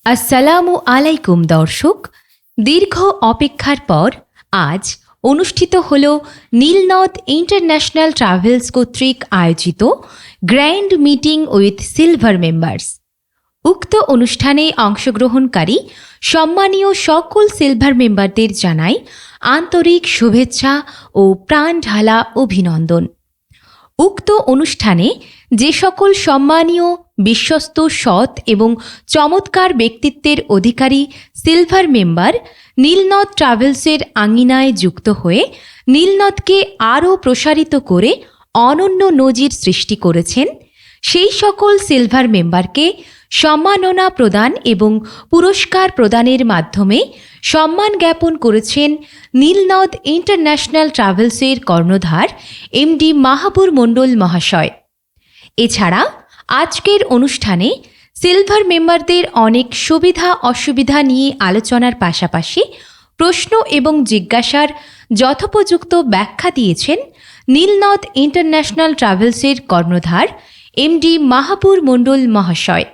আসসালামু আলাইকুম দর্শক, দীর্ঘ অপেক্ষার পর আজ অনুষ্ঠিত হল নীলনদ ইন্টারন্যাশনাল ট্রাভেলস কর্তৃক আয়োজিত grand meeting with silver members. উক্ত অনুষ্ঠানে অংশগ্রহণকারী সম্মানীয় সকল সিলভার মেম্বারদের জানাই আন্তরিক শুভেচ্ছা ও প্রাণঢালা অভিনন্দন। উক্ত অনুষ্ঠানে যে সকল সম্মানীয়, বিশ্বস্ত, সৎ এবং চমৎকার ব্যক্তিত্বের অধিকারী সিলভার মেম্বার নীলনদ ট্রাভেলসের আঙিনায় যুক্ত হয়ে নীলনদকে আরও প্রসারিত করে অনন্য নজির সৃষ্টি করেছেন, সেই সকল সিলভার মেম্বারকে সম্মাননা প্রদান এবং পুরস্কার প্রদানের মাধ্যমে সম্মান জ্ঞাপন করেছেন নীলনদ ইন্টারন্যাশনাল ট্রাভেলসের কর্ণধার এমডি মাহাবুর মণ্ডল মহাশয়। এছাড়া আজকের অনুষ্ঠানে সিলভার মেম্বারদের অনেক সুবিধা অসুবিধা নিয়ে আলোচনার পাশাপাশি প্রশ্ন এবং জিজ্ঞাসার যথোপযুক্ত ব্যাখ্যা দিয়েছেন নীলনদ ইন্টারন্যাশনাল ট্রাভেলসের কর্ণধার এমডি মাহাবুর মণ্ডল মহাশয়।